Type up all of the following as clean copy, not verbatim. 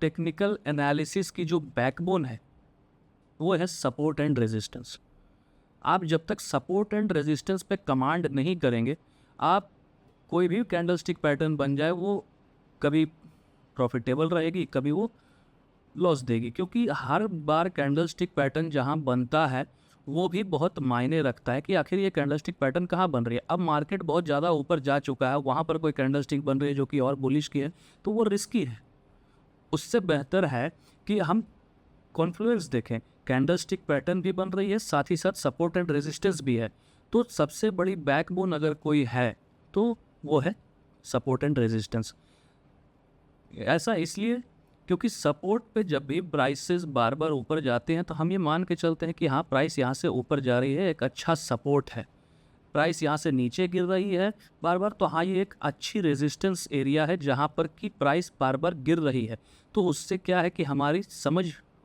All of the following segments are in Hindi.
टेक्निकल एनालिसिस की जो बैकबोन है वो है सपोर्ट एंड रेजिस्टेंस। आप जब तक सपोर्ट एंड रेजिस्टेंस पे कमांड नहीं करेंगे, आप कोई भी कैंडलस्टिक पैटर्न बन जाए वो कभी प्रॉफिटेबल रहेगी, कभी वो लॉस देगी, क्योंकि हर बार कैंडलस्टिक पैटर्न जहां बनता है वो भी बहुत मायने रखता है कि आखिर ये कैंडलस्टिक पैटर्न कहाँ बन रही है। अब मार्केट बहुत ज़्यादा ऊपर जा चुका है, वहाँ पर कोई कैंडलस्टिक बन रही है जो कि और बुलिश की है, तो वो रिस्की है। उससे बेहतर है कि हम कॉन्फ्लुएंस देखें, कैंडलस्टिक पैटर्न भी बन रही है, साथ ही साथ सपोर्ट एंड रेजिस्टेंस भी है। तो सबसे बड़ी बैकबोन अगर कोई है तो वो है सपोर्ट एंड रेजिस्टेंस। ऐसा इसलिए क्योंकि सपोर्ट पे जब भी प्राइसेस बार बार ऊपर जाते हैं तो हम ये मान के चलते हैं कि हाँ, प्राइस यहाँ से ऊपर जा रही है, एक अच्छा सपोर्ट है। प्राइस यहाँ से नीचे गिर रही है बार बार, तो हाँ, ये एक अच्छी रेजिस्टेंस एरिया है जहाँ पर कि प्राइस बार बार गिर रही है। तो उससे क्या है कि हमारी समझ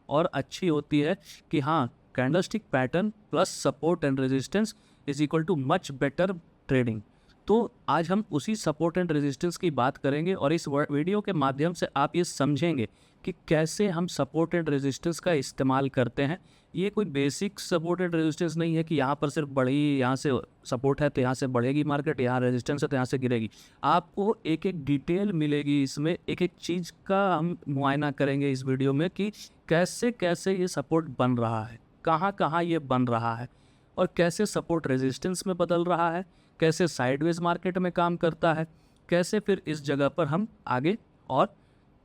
और अच्छी होती है कि हाँ, candlestick pattern plus support and resistance is equal too much better trading. तो आज हम उसी सपोर्ट एंड रेजिस्टेंस की बात करेंगे और इस वीडियो के माध्यम से आप ये समझेंगे कि कैसे हम सपोर्ट एंड रेजिस्टेंस का इस्तेमाल करते हैं। ये कोई बेसिक सपोर्ट एंड रेजिस्टेंस नहीं है कि यहाँ पर सिर्फ बढ़ी, यहाँ से सपोर्ट है तो यहाँ से बढ़ेगी मार्केट, यहाँ रेजिस्टेंस है तो यहाँ से गिरेगी। आपको एक एक डिटेल मिलेगी इसमें, एक एक चीज़ का हम मुआयना करेंगे इस वीडियो में कि कैसे कैसे ये सपोर्ट बन रहा है, कहाँ कहाँ ये बन रहा है और कैसे सपोर्ट रेजिस्टेंस में बदल रहा है, कैसे साइडवेज मार्केट में काम करता है, कैसे फिर इस जगह पर हम आगे और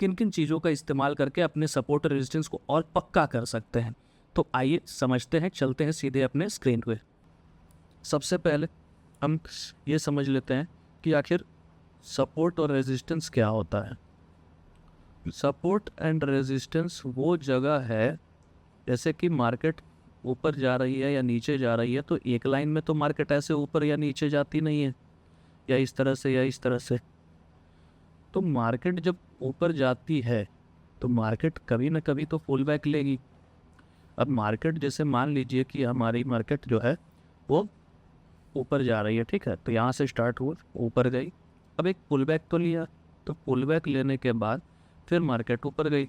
किन किन चीज़ों का इस्तेमाल करके अपने सपोर्ट रेजिस्टेंस को और पक्का कर सकते हैं। तो आइए समझते हैं, चलते हैं सीधे अपने स्क्रीन पे। सबसे पहले हम ये समझ लेते हैं कि आखिर सपोर्ट और रेजिस्टेंस क्या होता है। सपोर्ट एंड रेजिस्टेंस वो जगह है, जैसे कि मार्केट ऊपर जा रही है या नीचे जा रही है तो एक लाइन में तो मार्केट ऐसे ऊपर या नीचे जाती नहीं है, या इस तरह से या इस तरह से। तो मार्केट जब ऊपर जाती है तो मार्केट कभी ना कभी तो फुल बैक लेगी। अब मार्केट जैसे मान लीजिए कि हमारी मार्केट जो है वो ऊपर जा रही है, ठीक है, तो यहाँ से स्टार्ट हुआ, ऊपर गई, अब एक पुल बैक तो लिया, तो पुल बैक लेने के बाद फिर मार्केट ऊपर गई,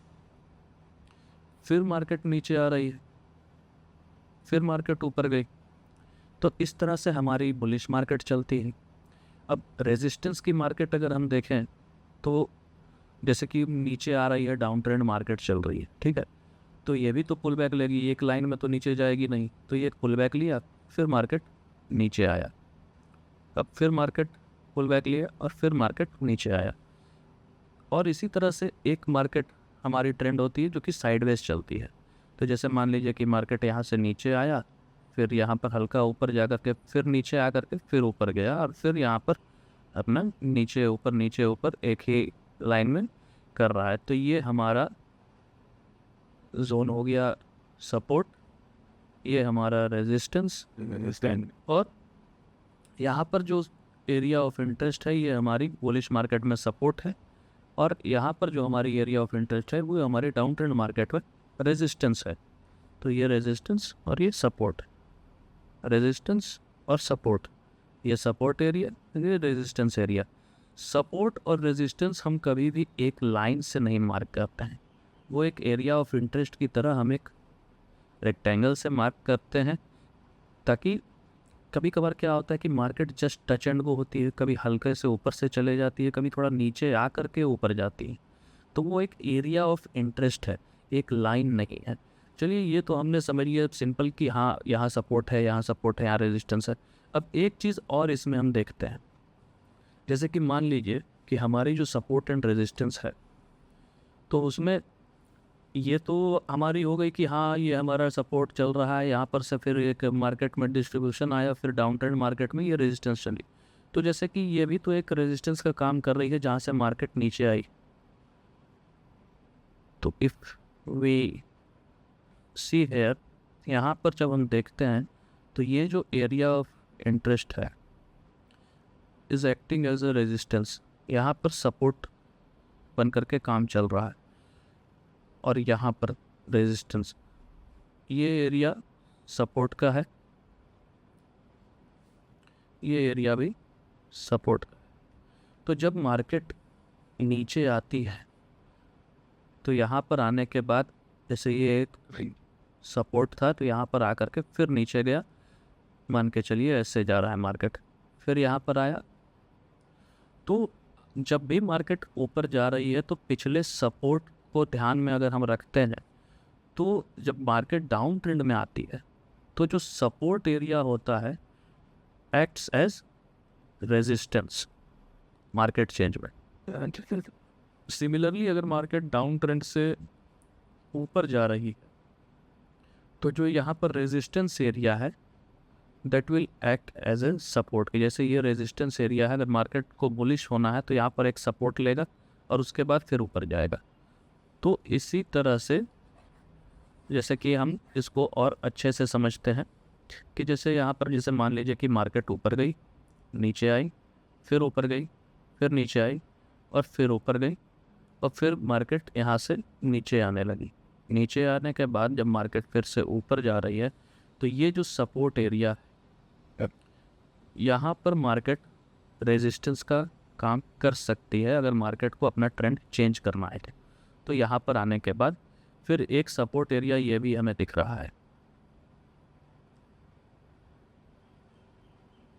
फिर मार्केट नीचे आ रही है, फिर मार्केट ऊपर गई। तो इस तरह से हमारी बुलिश मार्केट चलती है। अब रेजिस्टेंस की मार्केट अगर हम देखें तो जैसे कि नीचे आ रही है, डाउन ट्रेंड मार्केट चल रही है, ठीक है, तो ये भी तो पुल बैक लेगी, एक लाइन में तो नीचे जाएगी नहीं, तो ये पुल बैक लिया, फिर मार्केट नीचे आया, अब फिर मार्केट पुल बैक लिया और फिर मार्केट नीचे आया। और इसी तरह से एक मार्केट हमारी ट्रेंड होती है जो कि साइडवेज चलती है। तो जैसे मान लीजिए कि मार्केट यहाँ से नीचे आया, फिर यहाँ पर हल्का ऊपर जा कर के फिर नीचे आ कर के फिर ऊपर गया और फिर यहाँ पर अपना नीचे ऊपर एक ही लाइन में कर रहा है। तो ये हमारा जोन हो गया सपोर्ट, ये हमारा रेजिस्टेंस, और यहाँ पर जो एरिया ऑफ इंटरेस्ट है ये हमारी बुलिश मार्केट में सपोर्ट है, और यहाँ पर जो हमारी एरिया ऑफ इंटरेस्ट है वो हमारी डाउन ट्रेंड मार्केट में रेजिस्टेंस है। तो ये रेजिस्टेंस और ये सपोर्ट, रेजिस्टेंस और सपोर्ट, ये सपोर्ट एरिया, ये रेजिस्टेंस एरिया। सपोर्ट और रेजिस्टेंस हम कभी भी एक लाइन से नहीं मार्क करते हैं, वो एक एरिया ऑफ इंटरेस्ट की तरह हम एक रेक्टेंगल से मार्क करते हैं, ताकि कभी कभार क्या होता है कि market just touch and go होती है, कभी हल्के से ऊपर से चले जाती है, कभी थोड़ा नीचे आ करके ऊपर जाती है, तो वो एक एरिया ऑफ इंटरेस्ट है, एक लाइन नहीं है। चलिए, ये तो हमने समझ लिया सिंपल कि हाँ, यहाँ सपोर्ट है, यहाँ सपोर्ट है, यहाँ रेजिस्टेंस है। अब एक चीज़ और इसमें हम देखते हैं, जैसे कि मान लीजिए कि हमारी जो सपोर्ट एंड रेजिस्टेंस है तो उसमें ये तो हमारी हो गई कि हाँ, ये हमारा सपोर्ट चल रहा है, यहाँ पर से फिर एक मार्केट में डिस्ट्रीब्यूशन आया, फिर डाउन ट्रेंड मार्केट में ये रेजिस्टेंस चली। तो जैसे कि ये भी तो एक रेजिस्टेंस का काम कर रही है जहाँ से मार्केट नीचे आई। तो इफ़ वी सी हेयर, यहाँ पर जब हम देखते हैं तो ये जो एरिया ऑफ इंटरेस्ट है is acting as a resistance, यहाँ पर सपोर्ट बन करके काम चल रहा है, और यहाँ पर रेजिस्टेंस, ये एरिया सपोर्ट का है, ये एरिया भी सपोर्ट का है। तो जब मार्केट नीचे आती है तो यहाँ पर आने के बाद जैसे ये एक सपोर्ट था, तो यहाँ पर आकर के फिर नीचे गया, मान के चलिए ऐसे जा रहा है मार्केट, फिर यहाँ पर आया। तो जब भी मार्केट ऊपर जा रही है तो पिछले सपोर्ट को ध्यान में अगर हम रखते हैं, तो जब मार्केट डाउन ट्रेंड में आती है तो जो सपोर्ट एरिया होता है acts as resistance market change में। सिमिलरली अगर मार्केट डाउन ट्रेंड से ऊपर जा रही है तो जो यहाँ पर रेजिस्टेंस एरिया है that will act as a support. जैसे ये रेजिस्टेंस एरिया है, अगर मार्केट को बुलिश होना है तो यहाँ पर एक सपोर्ट लेगा और उसके बाद फिर ऊपर जाएगा। तो इसी तरह से जैसे कि हम इसको और अच्छे से समझते हैं कि जैसे यहाँ पर जैसे मान लीजिए कि मार्केट ऊपर गई, नीचे आई, फिर ऊपर गई, फिर नीचे आई और फिर ऊपर गई और फिर मार्केट यहाँ से नीचे आने लगी। नीचे आने के बाद जब मार्केट फिर से ऊपर जा रही है तो ये जो सपोर्ट एरिया यहाँ पर मार्केट रेजिस्टेंस का काम कर सकती है अगर मार्केट को अपना ट्रेंड चेंज करना है। तो यहाँ पर आने के बाद फिर एक सपोर्ट एरिया ये भी हमें दिख रहा है।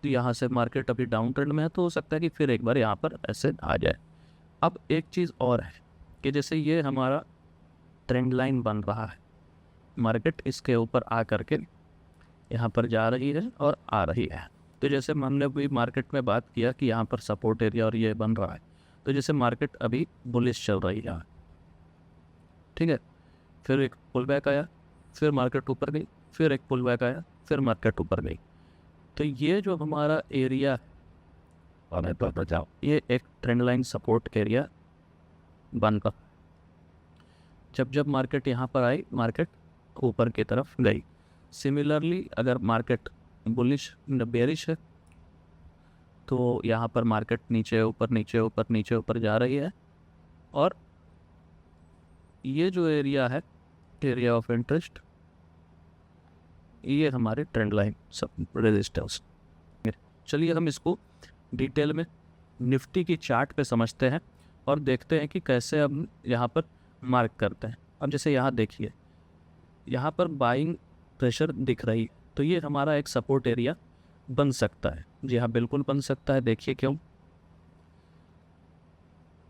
तो यहाँ से मार्केट अभी डाउन ट्रेंड में है तो हो सकता है कि फिर एक बार यहाँ पर ऐसे आ जाए। अब एक चीज़ और है कि जैसे ये हमारा ट्रेंड लाइन बन रहा है, मार्केट इसके ऊपर आ करके यहाँ पर जा रही है और आ रही है। तो जैसे हमने भी मार्केट में बात किया कि यहाँ पर सपोर्ट एरिया और ये बन रहा है, तो जैसे मार्केट अभी बुलिश चल रही है, ठीक है, फिर एक पुल बैक आया, फिर मार्केट ऊपर गई, फिर एक पुल बैक आया, फिर मार्केट ऊपर गई। तो ये जो हमारा एरिया ये एक ट्रेंड लाइन सपोर्ट एरिया बनकर जब जब मार्केट यहाँ पर आई, मार्केट ऊपर की तरफ गई। सिमिलरली अगर मार्केट बुलिश बेरिश है तो यहाँ पर मार्केट नीचे ऊपर नीचे ऊपर नीचे ऊपर जा रही है और ये जो एरिया है एरिया ऑफ इंटरेस्ट, ये हमारे ट्रेंड लाइन सब रेजिस्टेंस। चलिए हम इसको डिटेल में निफ्टी की चार्ट पे समझते हैं और देखते हैं कि कैसे हम यहाँ पर मार्क करते हैं। अब जैसे यहाँ देखिए, यहाँ पर बाइंग प्रेशर दिख रही है, तो ये हमारा एक सपोर्ट एरिया बन सकता है। जी हाँ, बिल्कुल बन सकता है। देखिए क्यों,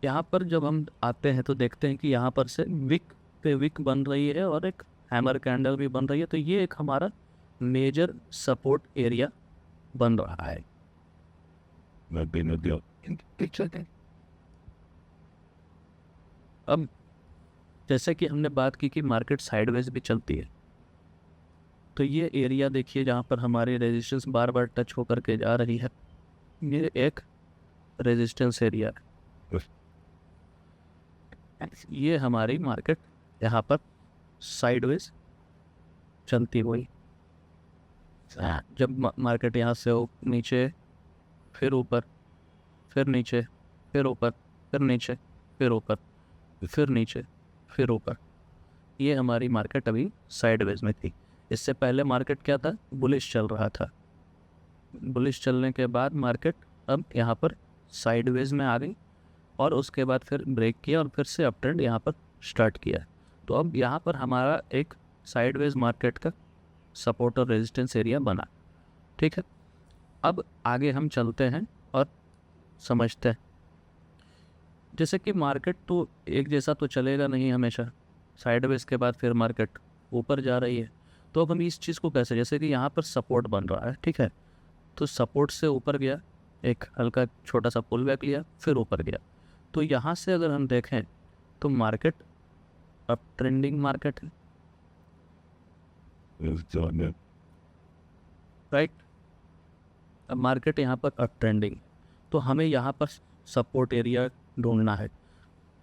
यहाँ पर जब हम आते हैं तो देखते हैं कि यहाँ पर से विक पे विक बन रही है और एक हैमर कैंडल भी बन रही है। तो ये एक हमारा मेजर सपोर्ट एरिया बन रहा है। अब जैसे कि हमने बात की कि मार्केट साइडवेज भी चलती है, तो ये एरिया देखिए जहाँ पर हमारी रेजिस्टेंस बार बार टच होकर के जा रही है, ये एक रेजिस्टेंस एरिया है। ये हमारी मार्केट यहाँ पर साइडवेज चलती हुई, जब मार्केट यहाँ से नीचे, फिर ऊपर, फिर नीचे, फिर ऊपर, फिर नीचे, फिर ऊपर, फिर नीचे, फिर ऊपर, ये हमारी मार्केट अभी साइडवेज में थी। इससे पहले मार्केट क्या था, बुलिश चल रहा था। बुलिश चलने के बाद मार्केट अब यहाँ पर साइडवेज में आ गई और उसके बाद फिर ब्रेक किया और फिर से अप ट्रेंड यहाँ पर स्टार्ट किया। तो अब यहाँ पर हमारा एक साइडवेज मार्केट का सपोर्ट और रेजिस्टेंस एरिया बना, ठीक है। अब आगे हम चलते हैं और समझते हैं। जैसे कि मार्केट तो एक जैसा तो चलेगा नहीं हमेशा, साइडवेज के बाद फिर मार्केट ऊपर जा रही है। तो अब हम इस चीज़ को कैसे, जैसे कि यहाँ पर सपोर्ट बन रहा है, ठीक है, तो सपोर्ट से ऊपर गया, एक हल्का छोटा सा पुल बैक लिया, फिर ऊपर गया। तो यहाँ से अगर हम देखें तो मार्केट अब ट्रेंडिंग मार्केट है, राइट। अब मार्केट यहाँ पर अप ट्रेंडिंग, तो हमें यहाँ पर सपोर्ट एरिया ढूंढना है।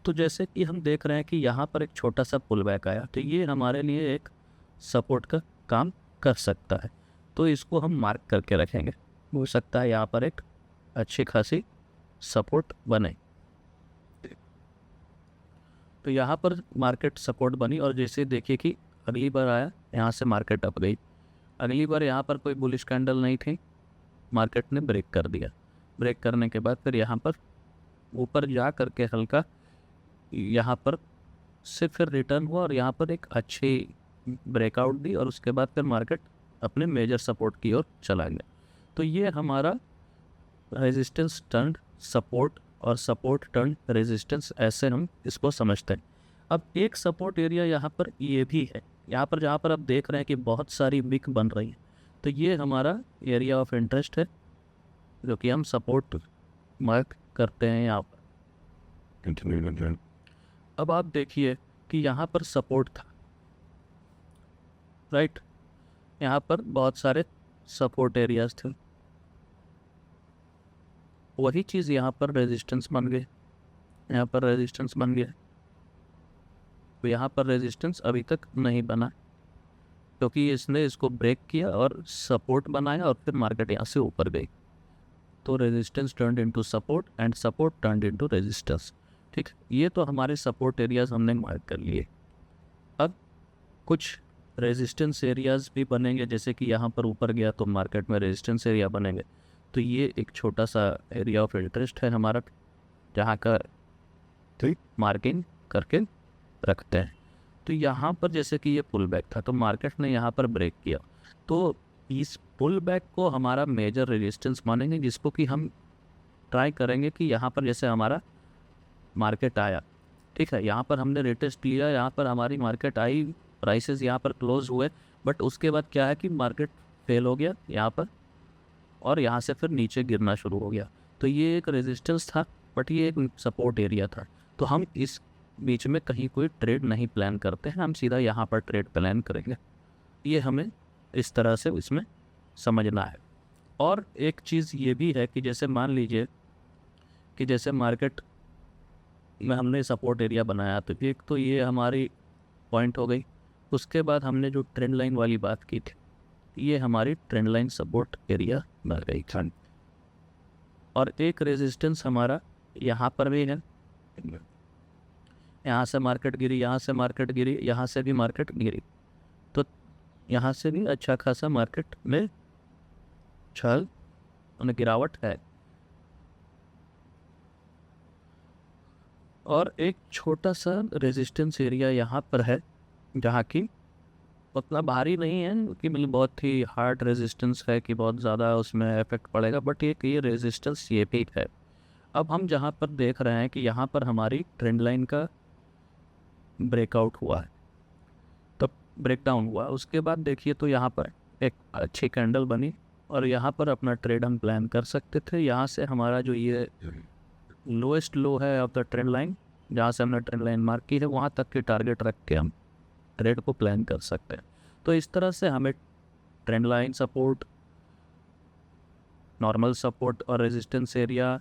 तो जैसे कि हम देख रहे हैं कि यहाँ पर एक छोटा सा पुल बैक आया, तो ये हमारे लिए एक सपोर्ट का काम कर सकता है। तो इसको हम मार्क करके रखेंगे, हो सकता है यहाँ पर एक अच्छी खासी सपोर्ट बने। तो यहाँ पर मार्केट सपोर्ट बनी और जैसे देखिए कि अगली बार आया, यहाँ से मार्केट अप गई। अगली बार यहाँ पर कोई बुलिश कैंडल नहीं थी, मार्केट ने ब्रेक कर दिया। ब्रेक करने के बाद फिर यहाँ पर ऊपर जा करके हल्का यहाँ पर से फिर रिटर्न हुआ और यहाँ पर एक अच्छी ब्रेकआउट दी और उसके बाद फिर मार्केट अपने मेजर सपोर्ट की ओर चला गया। तो ये हमारा रेजिस्टेंस टर्न सपोर्ट और सपोर्ट टर्न रेजिस्टेंस, ऐसे हम इसको समझते हैं। अब एक सपोर्ट एरिया यहाँ पर ये भी है, यहाँ पर जहाँ पर आप देख रहे हैं कि बहुत सारी विक बन रही है, तो ये हमारा एरिया ऑफ इंटरेस्ट है जो कि हम सपोर्ट मार्क करते हैं यहाँ पर। अब आप देखिए कि यहाँ पर सपोर्ट था, राइट, यहाँ पर बहुत सारे सपोर्ट एरियाज थे, वही चीज़ यहाँ पर रेजिस्टेंस बन गए, यहाँ पर रेजिस्टेंस बन गया। तो यहाँ पर रेजिस्टेंस अभी तक नहीं बना क्योंकि इसने इसको ब्रेक किया और सपोर्ट बनाया और फिर मार्केट यहाँ से ऊपर गई। तो resistance turned into support and support turned into resistance. ठीक, ये तो हमारे सपोर्ट एरियाज हमने मार्क कर लिए। अब कुछ रेजिस्टेंस एरियाज भी बनेंगे, जैसे कि यहाँ पर ऊपर गया तो मार्केट में रेजिस्टेंस एरिया बनेंगे। तो ये एक छोटा सा एरिया ऑफ इंटरेस्ट है हमारा, जहाँ का मार्किंग करके रखते हैं। तो यहाँ पर जैसे कि ये पुल बैक था तो मार्केट ने यहाँ पर ब्रेक किया, तो इस पुल बैक को हमारा मेजर रेजिस्टेंस मानेंगे, जिसको कि हम ट्राई करेंगे कि यहाँ पर जैसे हमारा मार्केट आया, ठीक है, यहाँ पर हमने रिटेस्ट लिया, यहाँ पर हमारी मार्केट आई, प्राइसेस यहाँ पर क्लोज हुए, बट उसके बाद क्या है कि मार्केट फेल हो गया यहाँ पर और यहाँ से फिर नीचे गिरना शुरू हो गया। तो ये एक रेजिस्टेंस था बट ये एक सपोर्ट एरिया था। तो हम इस बीच में कहीं कोई ट्रेड नहीं प्लान करते हैं, हम सीधा यहाँ पर ट्रेड प्लान करेंगे। ये हमें इस तरह से इसमें समझना है। और एक चीज़ ये भी है कि जैसे मान लीजिए कि जैसे मार्केट में हमने सपोर्ट एरिया बनाया, तो एक तो ये हमारी पॉइंट हो गई, उसके बाद हमने जो ट्रेंड लाइन वाली बात की थी, ये हमारी ट्रेंड लाइन सपोर्ट एरिया बन गई। और एक रेजिस्टेंस हमारा यहाँ पर भी है, यहाँ से मार्केट गिरी, यहाँ से मार्केट गिरी, यहाँ से भी मार्केट गिरी, तो यहाँ से भी अच्छा खासा मार्केट में छल गिरावट है। और एक छोटा सा रेजिस्टेंस एरिया यहाँ पर है, जहाँ की उतना भारी नहीं है कि मतलब बहुत ही हार्ड रेजिस्टेंस है कि बहुत ज़्यादा उसमें इफेक्ट पड़ेगा, बट ये रेजिस्टेंस ये भी है। अब हम जहाँ पर देख रहे हैं कि यहाँ पर हमारी ट्रेंड लाइन का ब्रेकआउट हुआ है, तब ब्रेकडाउन हुआ, उसके बाद देखिए तो यहाँ पर एक अच्छी कैंडल बनी और यहाँ पर अपना ट्रेड हम प्लान कर सकते थे। यहाँ से हमारा जो ये लोएस्ट लो है ऑफ द ट्रेंड लाइन, जहाँ से हमने ट्रेंड लाइन मार्क की है, वहाँ तक की टारगेट रख के हम ट्रेड को प्लान कर सकते हैं। तो इस तरह से हमें trend line support, normal support और रेजिस्टेंस एरिया,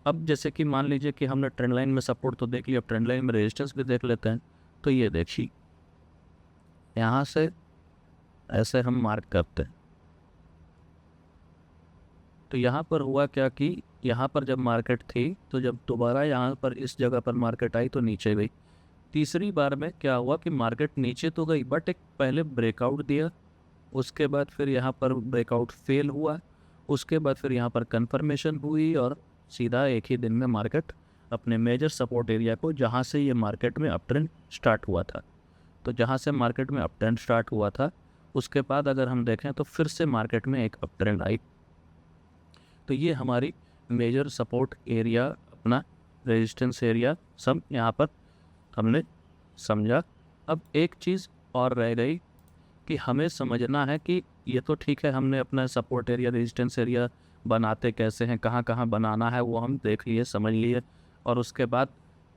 अब जैसे कि मान लीजिए कि हमने ट्रेंड लाइन में सपोर्ट तो देख लिया, अब ट्रेंड लाइन में रेजिस्टेंस भी देख लेते हैं। तो ये देखिए यहाँ से ऐसे हम मार्क करते हैं, तो यहाँ पर हुआ क्या कि यहाँ पर जब मार्केट थी तो जब दोबारा यहाँ पर इस जगह पर मार्केट आई तो नीचे गई। तीसरी बार में क्या हुआ कि मार्केट नीचे तो गई बट एक पहले ब्रेकआउट दिया, उसके बाद फिर यहाँ पर ब्रेकआउट फेल हुआ, उसके बाद फिर यहाँ पर कंफर्मेशन हुई और सीधा एक ही दिन में मार्केट अपने मेजर सपोर्ट एरिया को, जहाँ से ये मार्केट में अप ट्रेंड स्टार्ट हुआ था, तो जहाँ से मार्केट में अप ट्रेंड स्टार्ट हुआ था उसके बाद अगर हम देखें तो फिर से मार्केट में एक अप ट्रेंड आई। तो ये हमारी मेजर सपोर्ट एरिया, अपना रेजिस्टेंस एरिया सब यहाँ पर हमने समझा। अब एक चीज़ और रह गई कि हमें समझना है कि ये तो ठीक है, हमने अपना सपोर्ट एरिया रेजिस्टेंस एरिया बनाते कैसे हैं, कहाँ कहाँ बनाना है, वो हम देख लिए, समझ लिए। और उसके बाद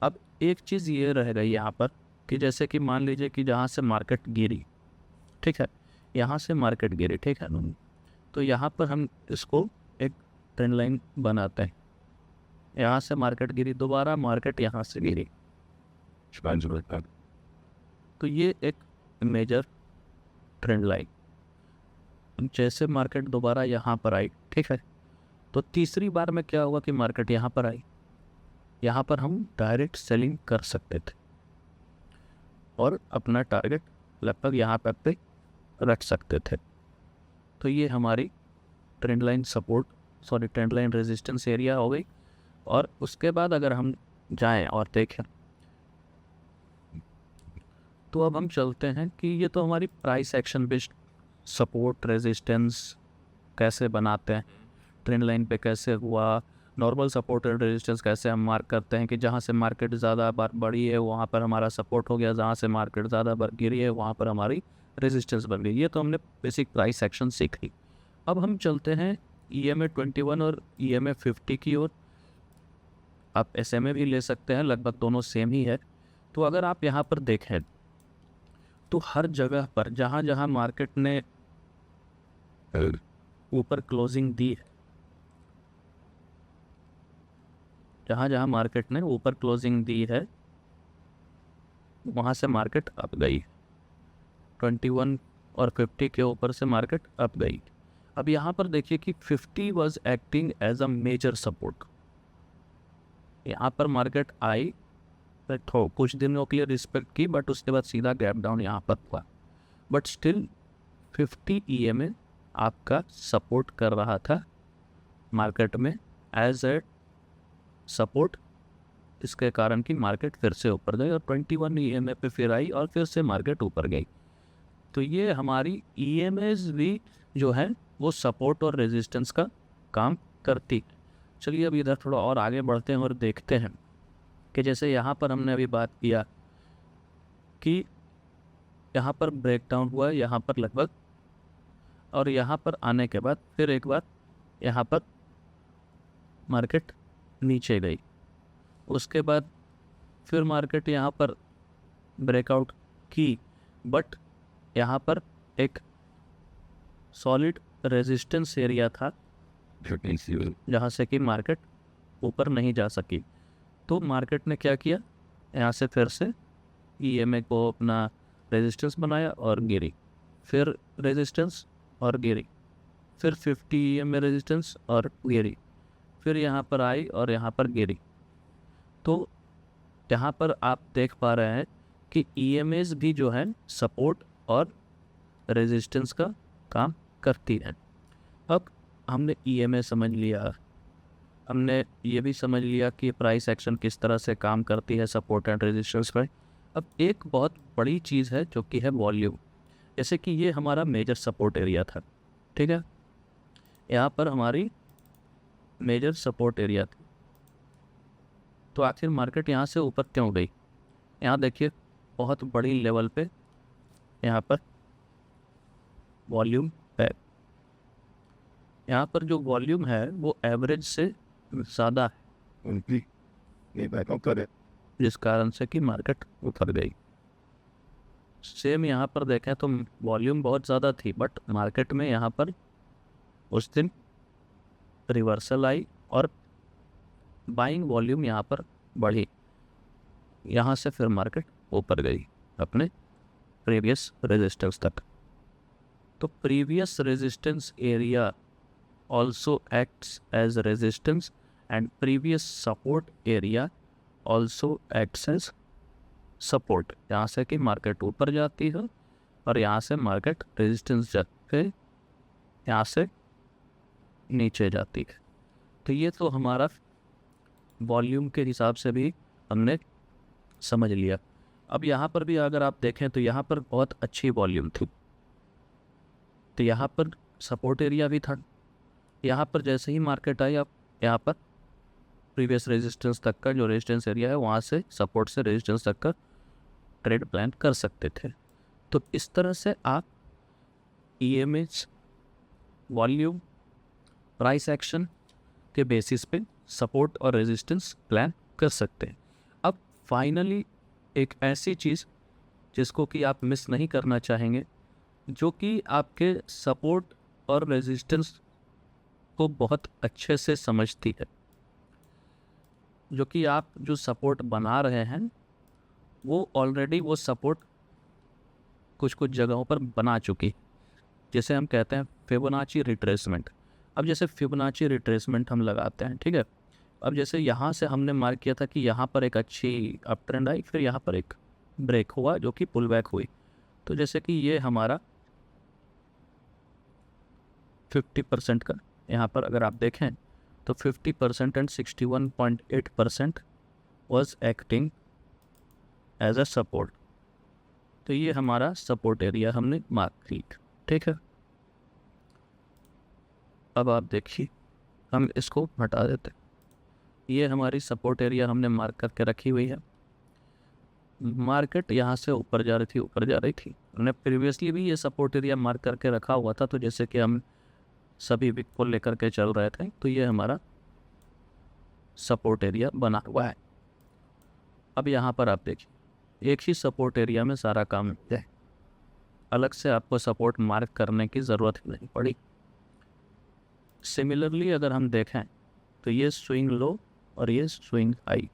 अब एक चीज़ ये रह गई यहाँ पर कि जैसे कि मान लीजिए कि जहाँ से मार्केट गिरी, ठीक है, यहाँ से मार्केट गिरी, ठीक है, तो यहाँ पर हम इसको एक ट्रेंड लाइन बनाते हैं। यहाँ से मार्केट गिरी, दोबारा मार्केट यहाँ से गिरी, तो ये एक मेजर ट्रेंड लाइन। जैसे मार्केट दोबारा यहाँ पर आई, ठीक है, तो तीसरी बार में क्या हुआ कि मार्केट यहाँ पर आई, यहाँ पर हम डायरेक्ट सेलिंग कर सकते थे और अपना टारगेट लगभग यहाँ पे रख सकते थे। तो ये हमारी trend line support, trend line resistance area हो गई। और उसके बाद अगर हम जाएं और देखें तो अब हम चलते हैं कि ये तो हमारी price action based support resistance कैसे बनाते हैं, ट्रेंड लाइन पे कैसे हुआ, नॉर्मल सपोर्ट एंड रेजिस्टेंस कैसे हम मार्क करते हैं कि जहाँ से मार्केट ज़्यादा बार बढ़ी है वहाँ पर हमारा सपोर्ट हो गया, जहाँ से मार्केट ज़्यादा बार गिरी है वहाँ पर हमारी रेजिस्टेंस बन गई। ये तो हमने बेसिक प्राइस एक्शन सीख ली। अब हम चलते हैं EMA 21 और EMA 50 की ओर। आप SMA भी ले सकते हैं, लगभग दोनों सेम ही है। तो अगर आप यहाँ पर देखें तो हर जगह पर जहाँ जहाँ मार्केट ने ऊपर क्लोजिंग दी है, जहाँ जहाँ मार्केट ने ऊपर क्लोजिंग दी है वहाँ से मार्केट अप गई। 21 और 50 के ऊपर से मार्केट अप गई। अब यहाँ पर देखिए कि 50 was acting as a major support. यहाँ पर मार्केट आई तो कुछ दिनों के लिए रिस्पेक्ट की, बट उसके बाद सीधा गैप डाउन यहाँ पर हुआ। बट स्टिल 50 EMA आपका सपोर्ट कर रहा था मार्केट में एज ए सपोर्ट, इसके कारण कि मार्केट फिर से ऊपर गई और 21 EMA पे फिर आई और फिर से मार्केट ऊपर गई। तो ये हमारी EMAs भी जो है वो सपोर्ट और रेजिस्टेंस का काम करती है। चलिए अब इधर थोड़ा और आगे बढ़ते हैं और देखते हैं कि जैसे यहाँ पर हमने अभी बात किया कि यहाँ पर ब्रेकडाउन हुआ यहाँ पर लगभग, और यहाँ पर आने के बाद फिर एक बार यहाँ पर मार्केट नीचे गई, उसके बाद फिर मार्केट यहाँ पर ब्रेकआउट की, बट यहाँ पर एक सॉलिड रेजिस्टेंस एरिया था जहाँ से कि मार्केट ऊपर नहीं जा सकी। तो मार्केट ने क्या किया, यहाँ से फिर से EMA को अपना रेजिस्टेंस बनाया और गिरी, फिर रेजिस्टेंस और गिरी, फिर 50 EMA रेजिस्टेंस और गिरी, फिर यहाँ पर आई और यहाँ पर गिरी। तो यहाँ पर आप देख पा रहे हैं कि EMAs भी जो है सपोर्ट और रेजिस्टेंस का काम करती है। अब हमने EMA समझ लिया, हमने ये भी समझ लिया कि प्राइस एक्शन किस तरह से काम करती है सपोर्ट एंड रेजिस्टेंस पर। अब एक बहुत बड़ी चीज़ है जो कि है वॉल्यूम। जैसे कि ये हमारा मेजर सपोर्ट एरिया था, ठीक है, यहाँ पर हमारी मेजर सपोर्ट एरिया थी। तो आखिर मार्केट यहाँ से ऊपर क्यों गई? यहाँ देखिए बहुत बड़ी लेवल पे यहाँ पर वॉल्यूम है। यहाँ पर जो वॉल्यूम है वो एवरेज से ज़्यादा है, जिस कारण से कि मार्केट उतर गई। सेम यहाँ पर देखें तो वॉल्यूम बहुत ज़्यादा थी, बट मार्केट में यहाँ पर उस दिन रिवर्सल आई और बाइंग वॉल्यूम यहाँ पर बढ़ी, यहाँ से फिर मार्केट ऊपर गई अपने प्रीवियस रेजिस्टेंस तक। तो previous resistance area also acts as resistance and previous support area also acts as support। यहाँ से कि मार्केट ऊपर जाती है और यहाँ से मार्केट रेजिस्टेंस जाके यहाँ से नीचे जाती है। तो ये तो हमारा वॉल्यूम के हिसाब से भी हमने समझ लिया। अब यहाँ पर भी अगर आप देखें तो यहाँ पर बहुत अच्छी वॉल्यूम थी, तो यहाँ पर सपोर्ट एरिया भी था। यहाँ पर जैसे ही मार्केट आई, आप यहाँ पर प्रीवियस रेजिस्टेंस तक का जो रेजिस्टेंस एरिया है वहाँ से सपोर्ट से रेजिस्टेंस तक का ट्रेड प्लान कर सकते थे। तो इस तरह से आप EMAs, वॉल्यूम, प्राइस एक्शन के बेसिस पे सपोर्ट और रेजिस्टेंस प्लान कर सकते हैं। अब फाइनली एक ऐसी चीज़ जिसको कि आप मिस नहीं करना चाहेंगे, जो कि आपके सपोर्ट और रेजिस्टेंस को बहुत अच्छे से समझती है, जो कि आप जो सपोर्ट बना रहे हैं वो ऑलरेडी वो सपोर्ट कुछ कुछ जगहों पर बना चुकी, जैसे हम कहते हैं फिबोनाची रिट्रेसमेंट। अब जैसे फिबोनाची रिट्रेसमेंट हम लगाते हैं, ठीक है। अब जैसे यहाँ से हमने मार्क किया था कि यहाँ पर एक अच्छी अप ट्रेंड आई, फिर यहाँ पर एक ब्रेक हुआ जो कि पुल बैक हुई। तो जैसे कि ये हमारा 50% का यहाँ पर अगर आप देखें तो 50% and 61.8% was acting as a support. तो ये हमारा सपोर्ट एरिया हमने मार्क किया, ठीक है। अब आप देखिए, हम इसको हटा देते हैं। ये हमारी सपोर्ट एरिया हमने मार्क करके रखी हुई है। मार्केट यहाँ से ऊपर जा रही थी। हमने प्रीवियसली भी ये सपोर्ट एरिया मार्क करके रखा हुआ था, तो जैसे कि हम सभी विक को लेकर के चल रहे थे, तो ये हमारा सपोर्ट एरिया बना हुआ है। अब यहाँ पर आप देखिए, एक ही सपोर्ट एरिया में सारा काम है, अलग से आपको सपोर्ट मार्क करने की ज़रूरत नहीं पड़ी। सिमिलरली अगर हम देखें तो ये स्विंग लो और ये स्विंग हाई,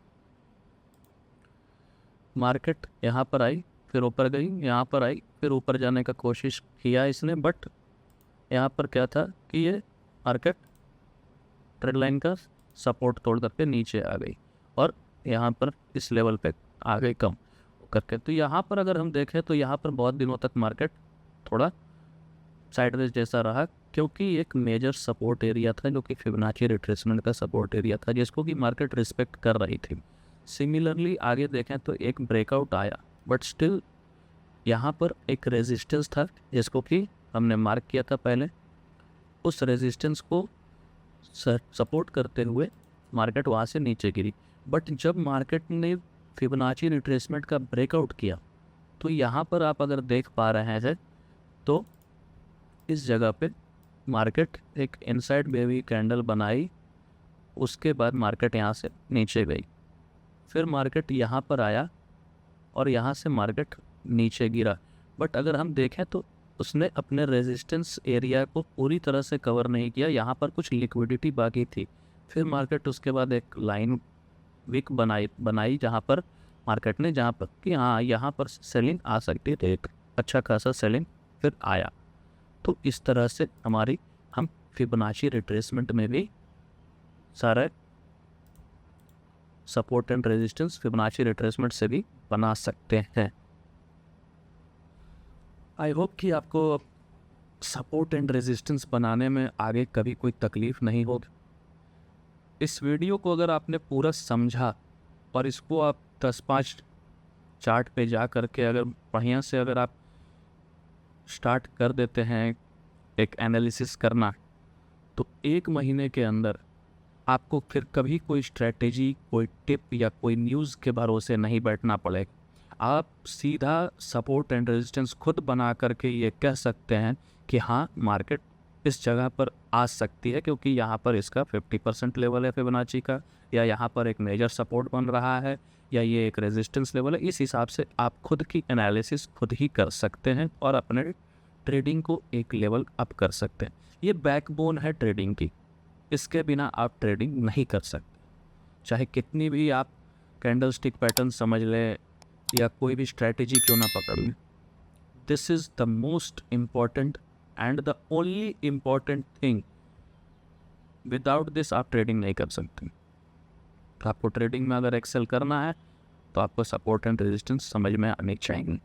मार्केट यहाँ पर आई, फिर ऊपर गई, यहाँ पर आई, फिर ऊपर जाने का कोशिश किया इसने, बट यहाँ पर क्या था कि ये मार्केट ट्रेंड लाइन का सपोर्ट तोड़ करके नीचे आ गई और यहाँ पर इस लेवल पे आ गई कम करके। तो यहाँ पर अगर हम देखें तो यहाँ पर बहुत दिनों तक मार्केट थोड़ा साइडवेज जैसा रहा, क्योंकि एक मेजर सपोर्ट एरिया था जो कि फिबोनाची रिट्रेसमेंट का सपोर्ट एरिया था, जिसको कि मार्केट रिस्पेक्ट कर रही थी। सिमिलरली आगे देखें तो एक ब्रेकआउट आया, बट स्टिल यहाँ पर एक रेजिस्टेंस था जिसको कि हमने मार्क किया था पहले। उस रेजिस्टेंस को सपोर्ट करते हुए मार्केट वहाँ से नीचे गिरी, बट जब मार्केट ने फिबोनाची रिट्रेसमेंट का ब्रेकआउट किया तो यहाँ पर आप अगर देख पा रहे हैं तो इस जगह पे मार्केट एक इनसाइड बेवी कैंडल बनाई, उसके बाद मार्केट यहाँ से नीचे गई, फिर मार्केट यहाँ पर आया और यहाँ से मार्केट नीचे गिरा। बट अगर हम देखें तो उसने अपने रेजिस्टेंस एरिया को पूरी तरह से कवर नहीं किया, यहाँ पर कुछ लिक्विडिटी बाकी थी। फिर मार्केट उसके बाद एक लाइन विक बनाई जहाँ पर मार्केट ने, जहाँ पर कि हाँ यहाँ पर सेलिंग आ सकती है, तो एक अच्छा खासा सेलिंग फिर आया। तो इस तरह से हम फिबोनाची रिट्रेसमेंट में भी सारा support and resistance Fibonacci retracement से भी बना सकते हैं। आई होप कि आपको सपोर्ट एंड रेजिस्टेंस बनाने में आगे कभी कोई तकलीफ़ नहीं होगी। इस वीडियो को अगर आपने पूरा समझा और इसको आप 10-5 चार्ट पे जा कर के अगर बढ़िया से अगर आप स्टार्ट कर देते हैं एक एनालिसिस करना, तो 1 महीने के अंदर आपको फिर कभी कोई स्ट्रेटेजी, कोई टिप या कोई न्यूज़ के भरोसे नहीं बैठना पड़ेगा। आप सीधा सपोर्ट एंड रेजिस्टेंस खुद बना करके ये कह सकते हैं कि हाँ मार्केट इस जगह पर आ सकती है, क्योंकि यहाँ पर इसका 50% लेवल है फिबोनाची का, या यहाँ पर एक मेजर सपोर्ट बन रहा है, या ये एक रेजिस्टेंस लेवल है। इस हिसाब से आप खुद की एनालिसिस खुद ही कर सकते हैं और अपने ट्रेडिंग को एक लेवल अप कर सकते हैं। ये बैकबोन है ट्रेडिंग की, इसके बिना आप ट्रेडिंग नहीं कर सकते। चाहे कितनी भी आप कैंडल स्टिक पैटर्न समझ लें या कोई भी स्ट्रैटेजी क्यों ना पकड़ लें, this is the most important and the only important thing. Without this आप ट्रेडिंग नहीं कर सकते। आपको ट्रेडिंग में अगर एक्सेल करना है तो आपको सपोर्ट एंड रेजिस्टेंस समझ में आनी चाहिए।